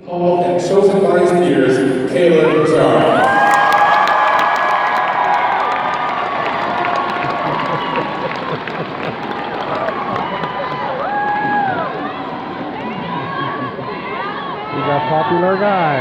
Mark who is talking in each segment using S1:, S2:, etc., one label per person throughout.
S1: Paul and chosen by his peers, Caleb and Jara.
S2: He's a popular guy.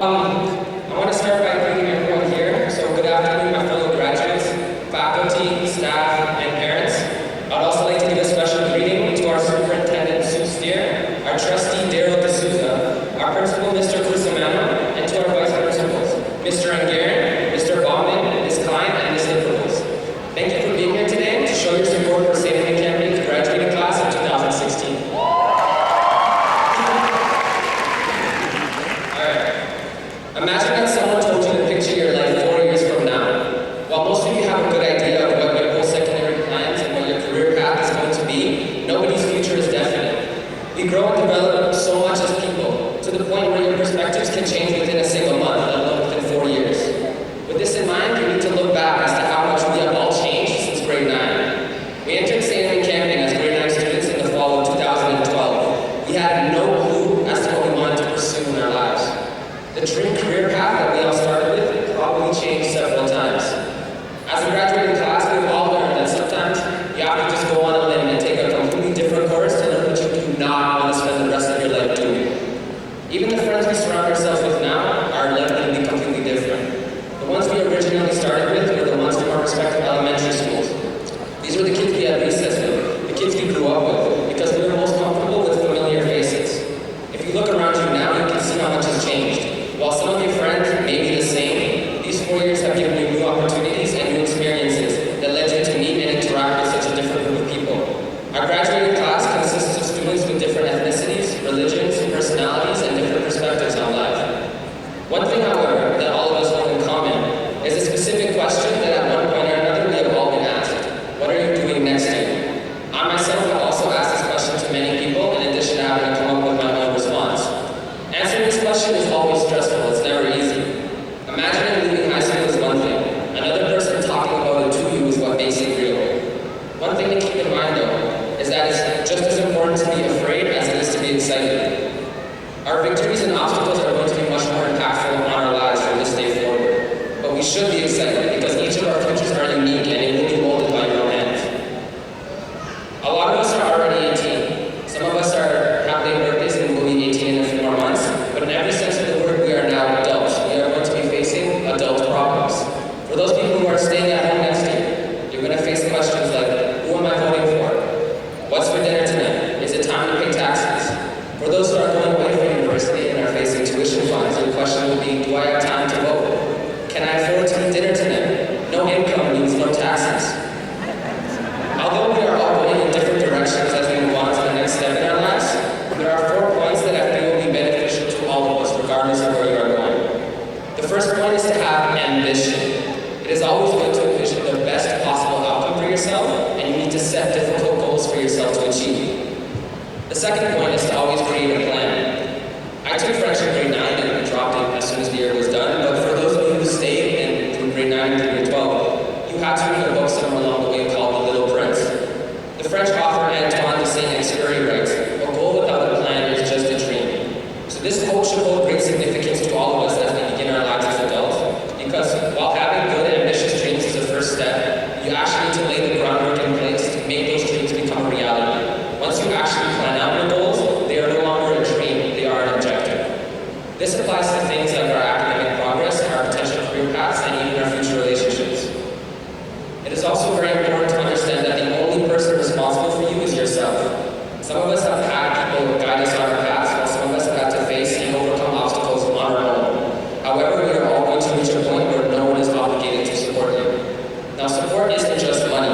S3: I want to start by greeting everyone here. So good afternoon, my fellow graduates, faculty, staff, and parents. I'd also like to give a special greeting to our superintendent, Sue Steer, our trustee, Daryl D'Souza, our principal, Mr. Cusimano, and to our vice principals, Mr. Angaren, Mr. Bauman, Ms. Klein, and Ms. Nichols. Thank you for being here today to show your support for Safety Campion's graduating class of 2016. Imagine that someone told you to picture your life 4 years from now. While most of you have a good idea of what your post-secondary plans and what your career path is going to be, nobody's future is definite. We grow and develop so much as people, to the point where your perspectives can change within a single month, let alone within 4 years. With this in mind, you need to look back as to how much we have all changed since grade 9. We entered St. Campion as grade 9 students in the fall of 2012. We had no clue as to what we wanted to pursue in our lives. The dream career path that we all started with probably changed several times. As a graduating class, we've all learned that sometimes you have to just go on a limb and take a completely different course to learn what you do not want to spend the rest of your life doing. Even the friends we surround ourselves with now are likely to be completely different. The ones we originally started with were the ones from our respective elementary schools. These were the kids we had recess with, the kids we grew up with, because we were most comfortable with familiar faces. If you look around you now, you can see how much has changed. While some of your friends may be the same, these 4 years have given you new opportunities and new experiences that led you to meet and interact with such a different group of people. Our graduating class consists of students with different ethnicities, religions, personalities, and different perspectives on life. One thing, however, that all of us hold in common is a specific question that at one point or another we have all been asked. What are you doing next year? I myself have also asked this question to many people, in addition to having to come up with my own response. Answering this question is always stressful, it's never easy. Imagining leaving high school is one thing. Another person talking about it to you is what makes it real. One thing to keep in mind though, is that it's just as important to be afraid as it is to be excited. Our victories and obstacles are going to be much more impactful on our lives from this day forward. But we should be excited because each of our futures are unique and it will be molded by your own hands. A lot of us are already 18. Some of us are having birthdays and will be 18 in a few more months. But in every sense of the word, we are now adults. We are going to be facing adult problems. For those people who are staying at home next year, you're going to face questions like, who am I voting for? What's for dinner tonight? Is it time to pay taxes? For those who are going away from university and are facing tuition funds, your question will be, do I have time to vote? Can I afford to eat dinner tonight? No income means no taxes. Although we are all going in different directions as we move on to the next step in our lives, there are 4 points that I think will be beneficial to all of us, regardless of where you are going. The first point is to have ambition. It is always good to envision the best possible outcome for yourself, and you need to set difficult goals for yourself to achieve. The second point is to always create a plan. I took French in grade 9 and dropped it as soon as the year was done, but for those of you who stayed in through grade 9 through grade 12, you had to read a book somewhere along the way called The Little Prince. The French author Antoine de Saint-Exupéry writes, "A goal without a plan is just a dream." So this quote should hold great significance to all of us as we begin our lives as adults, because while having good ambitious dreams is the first step, you actually need to lay the groundwork in place to make those dreams become a reality. Once you actually plan out your goals, they are no longer a dream, they are an objective. This applies to things like our academic progress, our potential career paths, and even our future relationships. It is also very important to understand that the only person responsible for you is yourself. Some of us have had people guide us on our paths, while some of us have had to face and overcome obstacles on our own. However, we are all going to reach a point where no one is obligated to support you. Now, support isn't just money.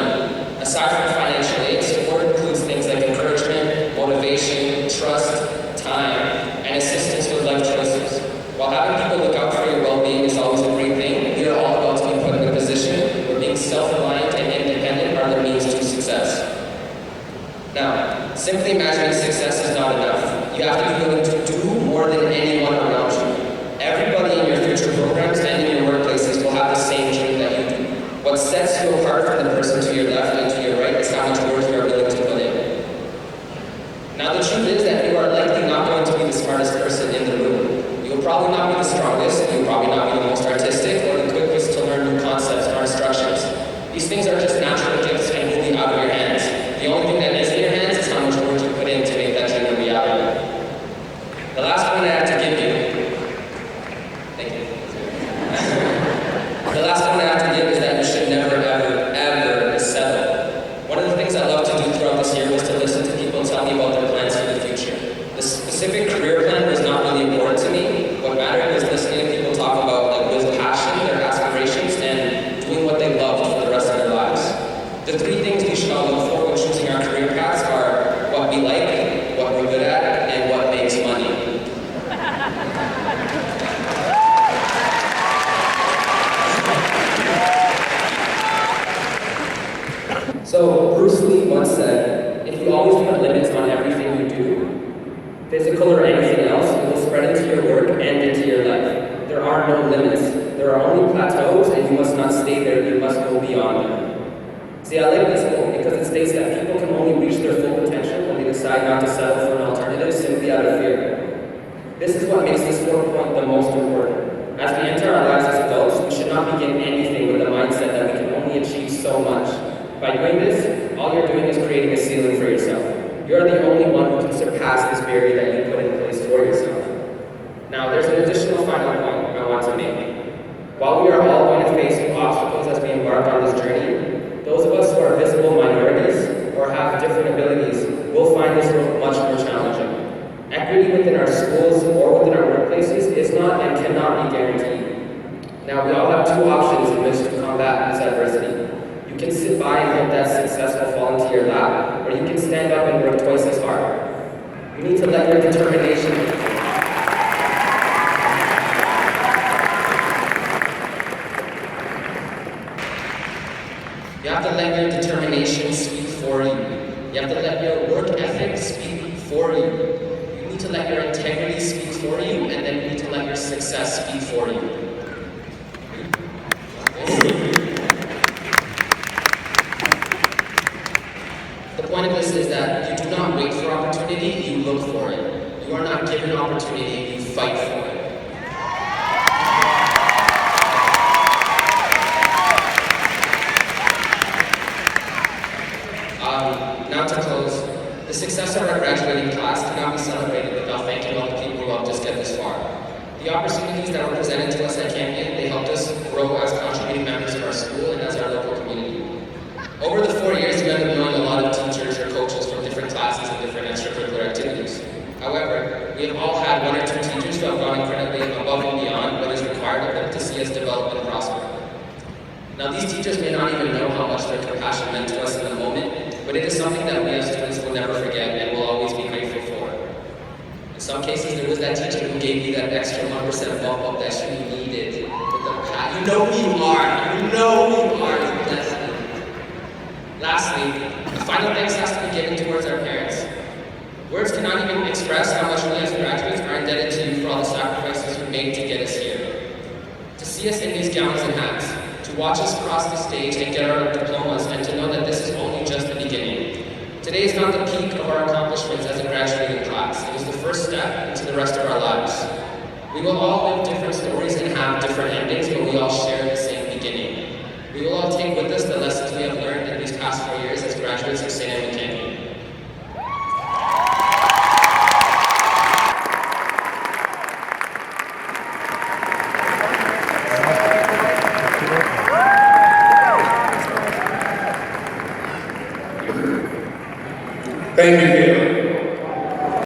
S3: Aside from financial aid, support includes things like encouragement, motivation, trust, time, and assistance with willing to do more than anyone around you. Everybody in your future programs and in your workplaces will have the same dream that you do. What sets you apart from the person to your left and to your right is how much work you are willing to put in. Now the truth is that you are likely not going to be the smartest person in the room. You will probably not be the strongest, you will probably not be the most artistic, or the quickest to learn new concepts or instructions. These things are just natural gifts and will be out of your hands. The only thing that is in your hands is how much work you put in to make that dream a reality. The last point I have to give you, thank you. The last point I have to give is that you should never, ever, ever settle. One of the things I love to do throughout this year was to listen to people tell me about their plans for the future. The specific career plan was not really important to me. What mattered was listening to people talk about with passion, their aspirations, and doing what they loved for the rest of their lives. The three things we should all look for when choosing our career paths are what we like, what we're good at, and what makes money. So Bruce Lee once said, if you always put limits on everything you do, physical or anything else, it will spread into your work and into your life. There are no limits. There are only plateaus, and you must not stay there, you must go beyond them. See, I like this quote because it states that people can only reach their full potential when they decide not to settle for an alternative simply out of fear. This is what makes this fourth point the most important. As we enter our lives as adults, we should not begin anything with the mindset that we can only achieve so much. By doing this, all you're doing is creating a ceiling for yourself. You're the only one who can surpass this barrier that you put in place for yourself. Now, there's an additional final point I want to make. While we are all going to face obstacles as we embark on this journey, those of us who are visible minorities or have different abilities will find this road much more challenging. Equity within our schools or within our workplaces is not and cannot be guaranteed. Now, we all have two options in which to combat this adversity. You can sit by and hope that success will fall into your lap, or you can stand up and work twice as hard. You need to let your determination You have to let your determination speak for you. You have to let your work ethic speak for you. You need to let your integrity speak for you, and then you need to let your success speak for you. The point of this is that you do not wait for opportunity, you look for it. You are not given opportunity, you fight for it. Now to close, the success of our graduating class cannot be celebrated without thanking all the people who helped us get this far. The opportunities that were presented to us at Campion, they helped us grow as contributing members of our school and as our local community. Over the 4 years, we ended up knowing a lot of teachers or coaches from different classes and different extracurricular activities. However, we have all had one or two teachers who have gone incredibly above and beyond what is required of them to see us develop and prosper. Now, these teachers may not even know how much their compassion meant to us in the moment, but it is something that we as students will never forget and will always be grateful for. In some cases, there was that teacher who gave you that extra 1% bump up that you needed. With the pat. You know who you are. You know who you are. You bless them. Lastly, the final thanks has to be given towards our parents. Words cannot even express how much we as graduates are indebted to you for all the sacrifices you made to get us here. To see us in these gowns and hats, to watch us cross the stage and get our diplomas, and to know that this is only just the beginning. Today is not the peak of our accomplishments as a graduating class. It is the first step into the rest of our lives. We will all live different stories and have different endings, but we all share the same beginning. We will all take with us the lessons we have learned in these past 4 years as graduates of St. Edmund Campion.
S1: Thank you, Caleb.